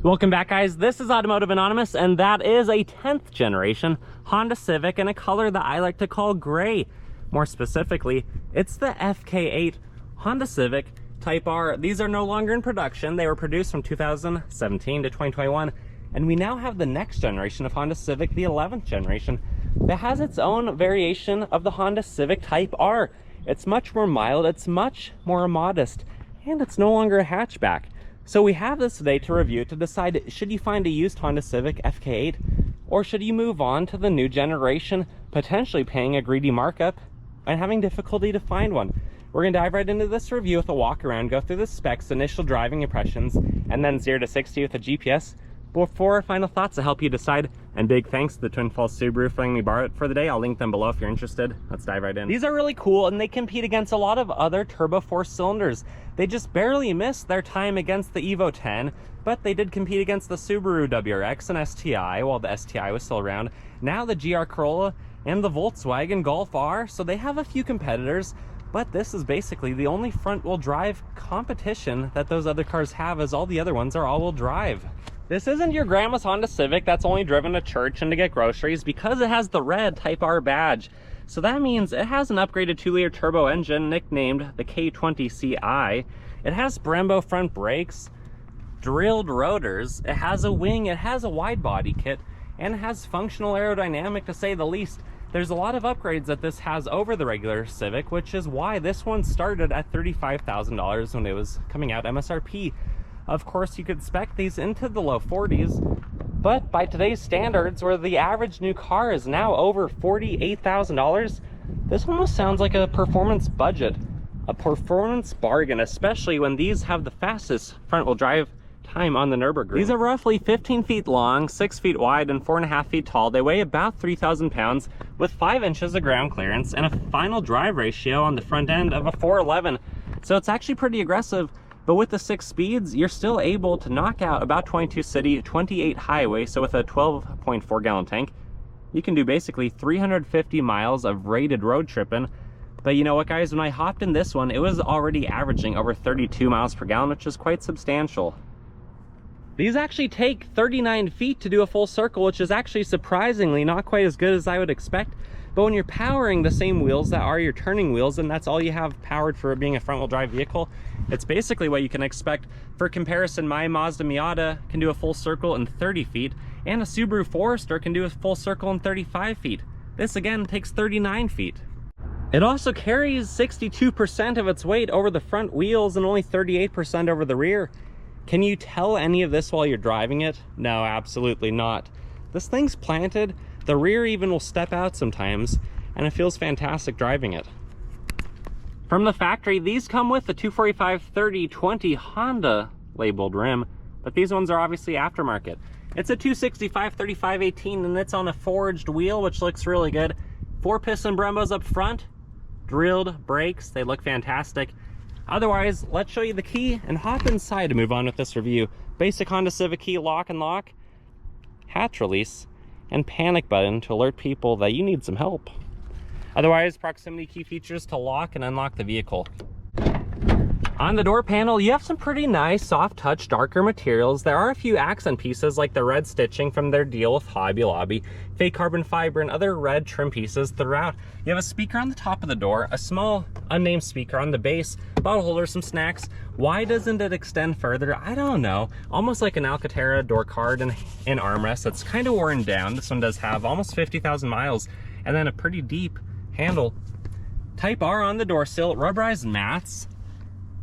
Welcome back, guys. This is Automotive Anonymous, and that is a 10th generation Honda Civic in a color that I like to call gray. More specifically, it's the FK8 Honda Civic Type R. These are no longer in production. They were produced from 2017 to 2021, and we now have the next generation of Honda Civic, the 11th generation, that has its own variation of the Honda Civic Type R. It's much more mild, it's much more modest, and it's no longer a hatchback. So we have this today to review to decide, should you find a used Honda Civic FK8, or should you move on to the new generation, potentially paying a greedy markup and having difficulty to find one. We're going to dive right into this review with a walk around, go through the specs, initial driving impressions, and then 0 to 60 with a GPS before our final thoughts to help you decide. And big thanks to the Twin Falls Subaru for letting me borrow it for the day. I'll link them below if you're interested. Let's dive right in. These are really cool, and they compete against a lot of other turbo 4 cylinders. They just barely missed their time against the Evo 10, but they did compete against the Subaru WRX and STI while the STI was still around. Now the GR Corolla and the Volkswagen Golf R, so they have a few competitors, but this is basically the only front-wheel drive competition that those other cars have, as all the other ones are all-wheel drive. This isn't your grandma's Honda Civic that's only driven to church and to get groceries, because it has the red Type R badge. So that means it has an upgraded 2-liter turbo engine nicknamed the K20CI. It has Brembo front brakes, drilled rotors, it has a wing, it has a wide body kit, and it has functional aerodynamic, to say the least. There's a lot of upgrades that this has over the regular Civic, which is why this one started at $35,000 when it was coming out MSRP. Of course, you could spec these into the low 40s, but by today's standards, where the average new car is now over $48,000, this almost sounds like a performance budget, a performance bargain, especially when these have the fastest front-wheel drive time on the Nürburgring. These are roughly 15 feet long, 6 feet wide, and 4.5 feet tall. They weigh about 3,000 pounds with 5 inches of ground clearance and a final drive ratio on the front end of a 411. So it's actually pretty aggressive. But with the 6 speeds, you're still able to knock out about 22 city, 28 highway. So with a 12.4 gallon tank, you can do basically 350 miles of rated road tripping. But you know what, guys, when I hopped in this one, it was already averaging over 32 miles per gallon, which is quite substantial. These actually take 39 feet to do a full circle, which is actually surprisingly not quite as good as I would expect. But when you're powering the same wheels that are your turning wheels, and that's all you have powered for being a front-wheel drive vehicle, it's basically what you can expect. For comparison, my Mazda Miata can do a full circle in 30 feet, and a Subaru Forester can do a full circle in 35 feet. This, again, takes 39 feet. It also carries 62% of its weight over the front wheels and only 38% over the rear. Can you tell any of this while you're driving it? No, absolutely not. This thing's planted. The rear even will step out sometimes, and it feels fantastic driving it. From the factory, these come with the 245/30/20 Honda labeled rim, but these ones are obviously aftermarket. It's a 265/35/18, and it's on a forged wheel, which looks really good. 4-piston Brembos up front, drilled brakes, they look fantastic. Otherwise, let's show you the key and hop inside to move on with this review. Basic Honda Civic key, lock and lock, hatch release, and panic button to alert people that you need some help. Otherwise, proximity key features to lock and unlock the vehicle. On the door panel, you have some pretty nice soft touch darker materials. There are a few accent pieces like the red stitching from their deal with Hobby Lobby, fake carbon fiber, and other red trim pieces throughout. You have a speaker on the top of the door, a small unnamed speaker on the base, bottle holder, some snacks. Why doesn't it extend further? I don't know. Almost like an Alcantara door card and armrest that's kind of worn down. This one does have almost 50,000 miles, and then a pretty deep handle. Type R on the door sill, rubberized mats,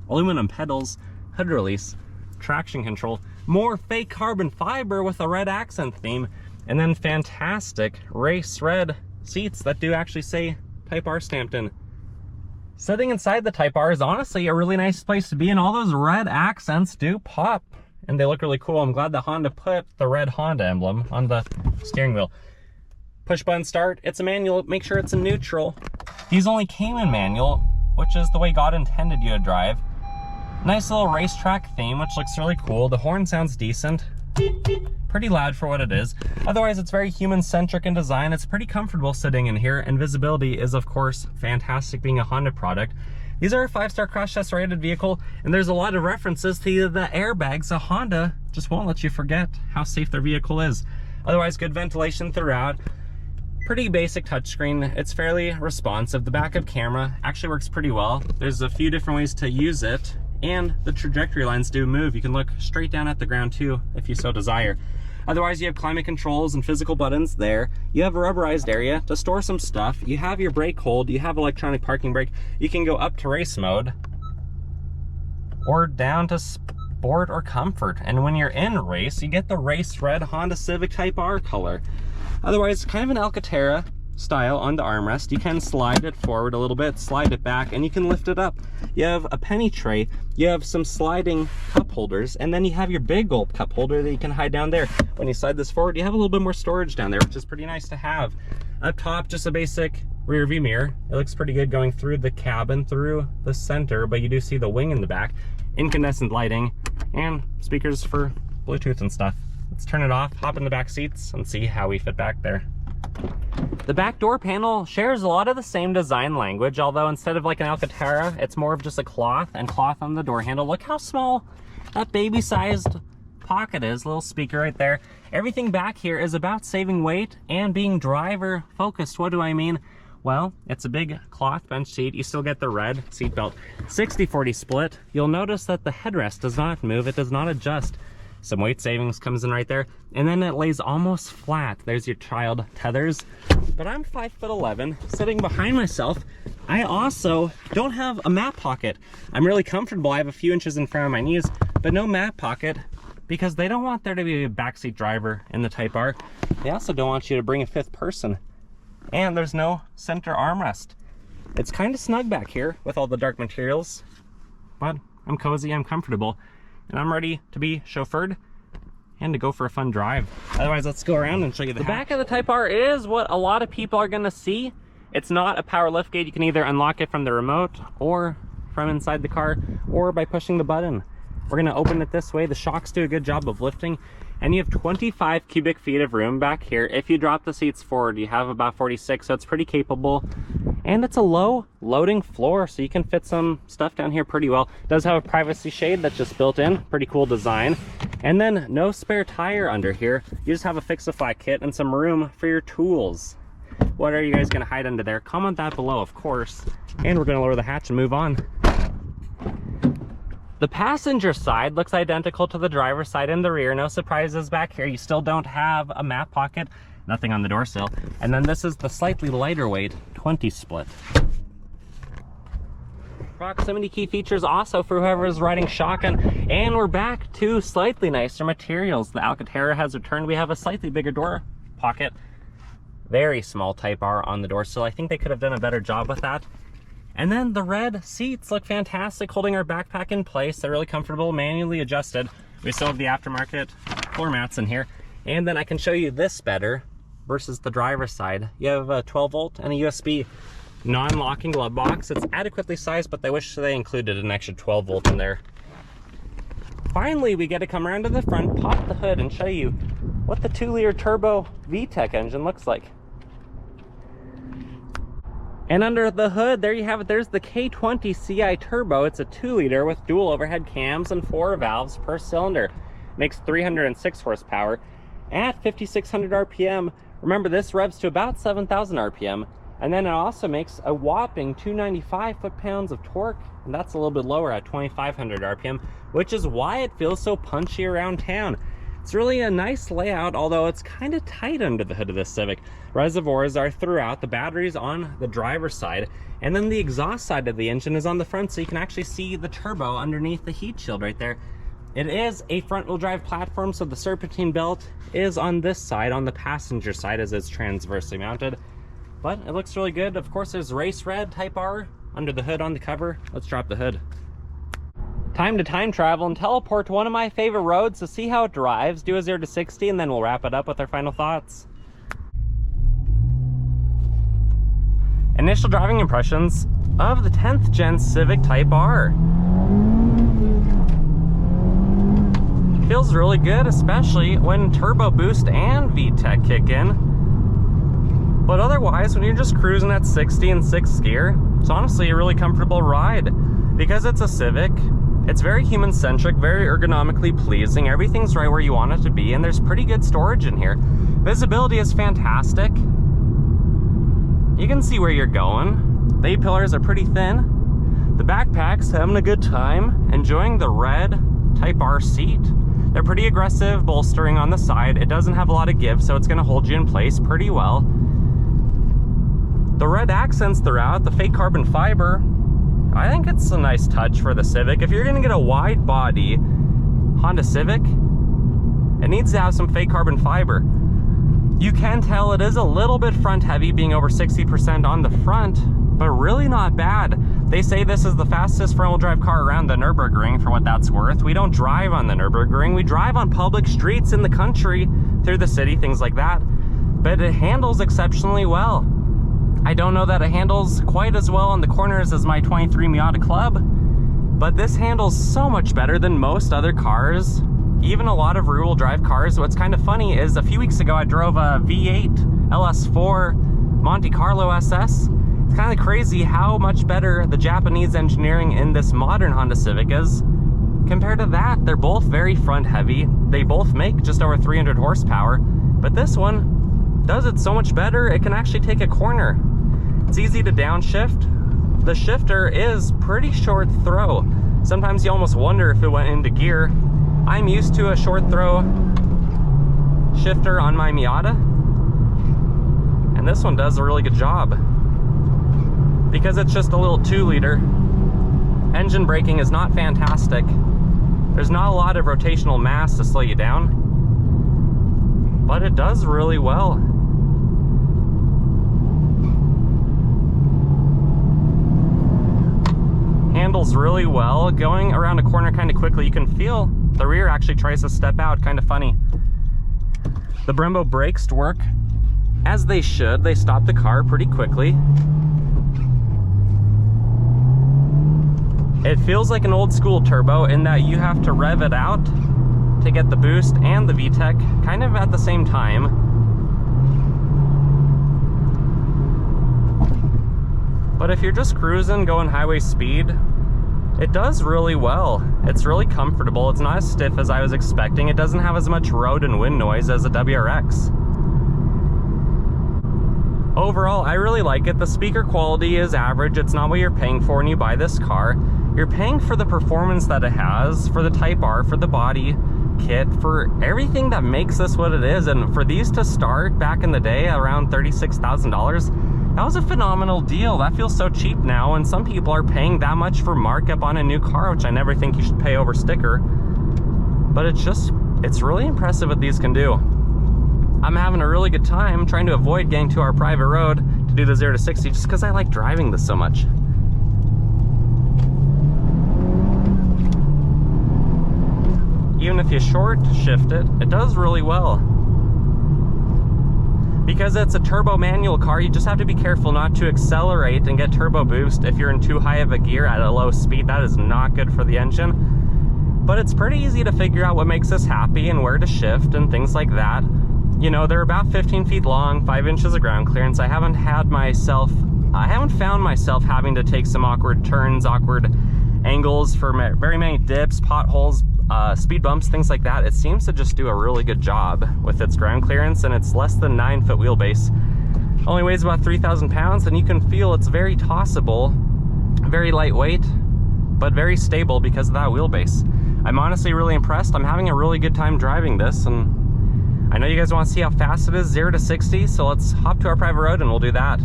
aluminum pedals, hood release, traction control, more fake carbon fiber with a red accent theme, and then fantastic race red seats that do actually say Type R stamped in. Sitting inside the Type R is honestly a really nice place to be, and all those red accents do pop, and they look really cool. I'm glad that Honda put the red Honda emblem on the steering wheel. Push button start, it's a manual, make sure it's in neutral. These only came in manual, which is the way God intended you to drive. Nice little racetrack theme, which looks really cool. The horn sounds decent. Pretty loud for what it is. Otherwise, it's very human-centric in design. It's pretty comfortable sitting in here, and visibility is, of course, fantastic being a Honda product. These are a 5-star crash test rated vehicle, and there's a lot of references to the airbags, so Honda just won't let you forget how safe their vehicle is. Otherwise, good ventilation throughout. Pretty basic touchscreen. It's fairly responsive. The backup camera actually works pretty well. There's a few different ways to use it, and the trajectory lines do move. You can look straight down at the ground too, if you so desire. Otherwise, you have climate controls and physical buttons there. You have a rubberized area to store some stuff. You have your brake hold. You have electronic parking brake. You can go up to race mode or down to sport or comfort. And when you're in race, you get the race red Honda Civic Type R color. Otherwise, kind of an Alcantara style on the armrest. You can slide it forward a little bit, slide it back, and you can lift it up. You have a penny tray, you have some sliding cup holders, and then you have your big old cup holder that you can hide down there. When you slide this forward, you have a little bit more storage down there, which is pretty nice to have. Up top, just a basic rear view mirror. It looks pretty good going through the cabin, through the center, but you do see the wing in the back. Incandescent lighting, and speakers for Bluetooth and stuff. Let's turn it off, hop in the back seats, and see how we fit back there. The back door panel shares a lot of the same design language, although instead of like an Alcantara, it's more of just a cloth and cloth on the door handle. Look how small that baby-sized pocket is, little speaker right there. Everything back here is about saving weight and being driver focused. What do I mean? Well, it's a big cloth bench seat. You still get the red seat belt. 60-40 split. You'll notice that the headrest does not move. It does not adjust. Some weight savings comes in right there, and then it lays almost flat. There's your child tethers. But I'm 5'11", sitting behind myself. I also don't have a map pocket. I'm really comfortable. I have a few inches in front of my knees, but no map pocket, because they don't want there to be a backseat driver in the Type R. They also don't want you to bring a 5th person. And there's no center armrest. It's kind of snug back here with all the dark materials, but I'm cozy, I'm comfortable, and I'm ready to be chauffeured and to go for a fun drive. Otherwise, let's go around and show you the back of the Type R is what a lot of people are gonna see. It's not a power liftgate. You can either unlock it from the remote or from inside the car or by pushing the button. We're gonna open it this way. The shocks do a good job of lifting, and you have 25 cubic feet of room back here. If you drop the seats forward, you have about 46, so it's pretty capable. And it's a low loading floor, so you can fit some stuff down here pretty well. It does have a privacy shade that's just built in, pretty cool design. And then no spare tire under here. You just have a fix-a-flat kit and some room for your tools. What are you guys gonna hide under there? Comment that below, of course. And we're gonna lower the hatch and move on. The passenger side looks identical to the driver's side in the rear. No surprises back here. You still don't have a map pocket. Nothing on the door sill. And then this is the slightly lighter weight 20 split. Proximity key features also for whoever is riding shotgun. And we're back to slightly nicer materials. The Alcantara has returned. We have a slightly bigger door pocket. Very small Type R on the door sill. I think they could have done a better job with that. And then the red seats look fantastic, holding our backpack in place. They're really comfortable, manually adjusted. We still have the aftermarket floor mats in here. And then I can show you this better versus the driver's side. You have a 12 volt and a USB non-locking glove box. It's adequately sized, but I wish they included an extra 12 volt in there. Finally, we get to come around to the front, pop the hood, and show you what the 2-liter turbo VTEC engine looks like. And under the hood, there you have it. There's the K20 CI Turbo. It's a 2-liter with dual overhead cams and 4 valves per cylinder. Makes 306 horsepower at 5,600 RPM. Remember, this revs to about 7,000 RPM. And then it also makes a whopping 295 foot-pounds of torque. And that's a little bit lower at 2,500 RPM, which is why it feels so punchy around town. It's really a nice layout, although it's kind of tight under the hood of this Civic. Reservoirs are throughout, the batteries on the driver's side, and then the exhaust side of the engine is on the front, so you can actually see the turbo underneath the heat shield right there. It is a front-wheel drive platform, so the serpentine belt is on this side, on the passenger side, as it's transversely mounted. But it looks really good. Of course, there's race red Type R under the hood on the cover. Let's drop the hood. Time to time travel and teleport to one of my favorite roads to see how it drives. Do a 0 to 60, and then we'll wrap it up with our final thoughts. Initial driving impressions of the 10th gen Civic Type R. Feels really good, especially when turbo boost and VTEC kick in. But otherwise, when you're just cruising at 60 in 6th gear, it's honestly a really comfortable ride. Because it's a Civic, it's very human-centric, very ergonomically pleasing. Everything's right where you want it to be, and there's pretty good storage in here. Visibility is fantastic. You can see where you're going. The A-pillars are pretty thin. The backpack's having a good time, enjoying the red Type R seat. They're pretty aggressive bolstering on the side. It doesn't have a lot of give, so it's going to hold you in place pretty well. The red accents throughout, the fake carbon fiber, I think it's a nice touch for the Civic. If you're going to get a wide body Honda Civic, it needs to have some fake carbon fiber. You can tell it is a little bit front heavy, being over 60% on the front, but really not bad. They say this is the fastest front-wheel drive car around the Nürburgring, for what that's worth. We don't drive on the Nürburgring. We drive on public streets in the country, through the city, things like that. But it handles exceptionally well. I don't know that it handles quite as well on the corners as my 23 Miata Club, but this handles so much better than most other cars, even a lot of rear-wheel drive cars. What's kind of funny is a few weeks ago I drove a V8 LS4 Monte Carlo SS. It's kind of crazy how much better the Japanese engineering in this modern Honda Civic is compared to that. They're both very front heavy. They both make just over 300 horsepower, but this one does it so much better. It can actually take a corner. It's easy to downshift. The shifter is pretty short throw. Sometimes you almost wonder if it went into gear. I'm used to a short throw shifter on my Miata, and this one does a really good job. Because it's just a little 2-liter, engine braking is not fantastic. There's not a lot of rotational mass to slow you down, but it does really well. Handles really well. Going around a corner kind of quickly, you can feel the rear actually tries to step out, kind of funny. The Brembo brakes work as they should. They stop the car pretty quickly. It feels like an old school turbo in that you have to rev it out to get the boost and the VTEC kind of at the same time. But if you're just cruising, going highway speed, it does really well. It's really comfortable. It's not as stiff as I was expecting. It doesn't have as much road and wind noise as a WRX. Overall, I really like it. The speaker quality is average. It's not what you're paying for when you buy this car. You're paying for the performance that it has, for the Type R, for the body kit, for everything that makes this what it is. And for these to start back in the day around $36,000, that was a phenomenal deal. That feels so cheap now, and some people are paying that much for markup on a new car, which I never think you should pay over sticker. But it's really impressive what these can do. I'm having a really good time trying to avoid getting to our private road to do the 0 to 60 just because I like driving this so much. Even if you short shift it, it does really well. Because it's a turbo manual car, you just have to be careful not to accelerate and get turbo boost if you're in too high of a gear at a low speed. That is not good for the engine. But it's pretty easy to figure out what makes us happy and where to shift and things like that. You know, they're about 15 feet long, 5 inches of ground clearance. I haven't found myself having to take some awkward turns, awkward angles for very many dips, potholes, speed bumps, things like that. It seems to just do a really good job with its ground clearance, and it's less than 9-foot wheelbase. Only weighs about 3,000 pounds, and you can feel it's very tossable, very lightweight, but very stable because of that wheelbase. I'm honestly really impressed. I'm having a really good time driving this, and I know you guys want to see how fast it is, 0 to 60, so let's hop to our private road and we'll do that.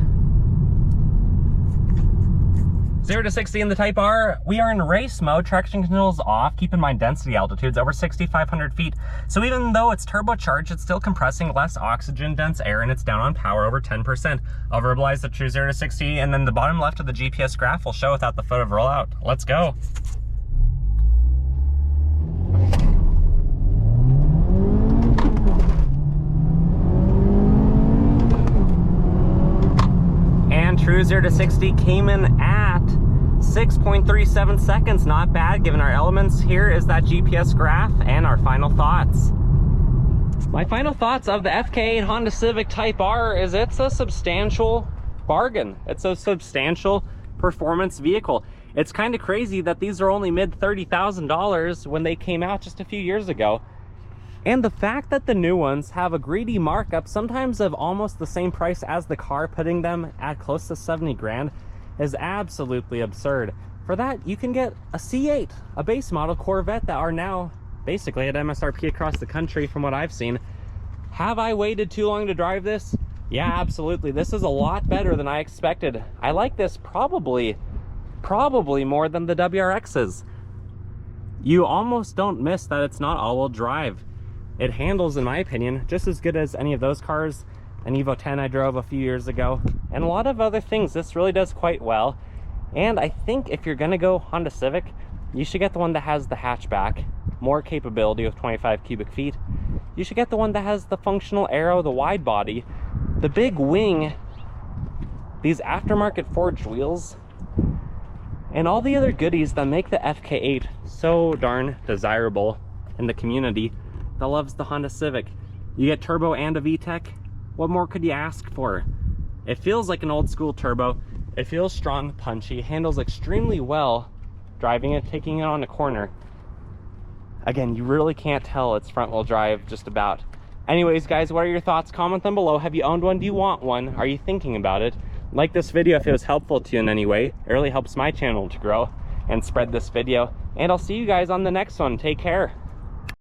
0 to 60 in the Type R. We are in race mode, traction controls off. Keep in mind density altitude's over 6,500 feet. So even though it's turbocharged, it's still compressing less oxygen dense air, and it's down on power over 10%. I'll verbalize the true 0 to 60, and then the bottom left of the GPS graph will show without the photo of rollout. Let's go. And true 0 to 60 came in at 6.37 seconds. Not bad given our elements. Here is that GPS graph and our final thoughts. My final thoughts of the FK8 Honda Civic Type R is it's a substantial bargain. It's a substantial performance vehicle. It's kind of crazy that these are only mid $30,000 when they came out just a few years ago. And the fact that the new ones have a greedy markup, sometimes of almost the same price as the car, putting them at close to 70 grand, is absolutely absurd. For that, you can get a C8, a base model Corvette that are now basically at MSRP across the country from what I've seen. Have I waited too long to drive this? Yeah, absolutely. This is a lot better than I expected. I like this probably more than the WRXs. You almost don't miss that it's not all-wheel drive. It handles, in my opinion, just as good as any of those cars, an Evo 10 I drove a few years ago, and a lot of other things. This really does quite well. And I think if you're gonna go Honda Civic, you should get the one that has the hatchback, more capability with 25 cubic feet. You should get the one that has the functional aero, the wide body, the big wing, these aftermarket forged wheels, and all the other goodies that make the FK8 so darn desirable in the community that loves the Honda Civic. You get turbo and a VTEC. What more could you ask for? It feels like an old school turbo. It feels strong, punchy, handles extremely well driving it, taking it on a corner. Again, you really can't tell it's front wheel drive just about. Anyways, guys, what are your thoughts? Comment them below. Have you owned one? Do you want one? Are you thinking about it? Like this video if it was helpful to you in any way. It really helps my channel to grow and spread this video. And I'll see you guys on the next one. Take care.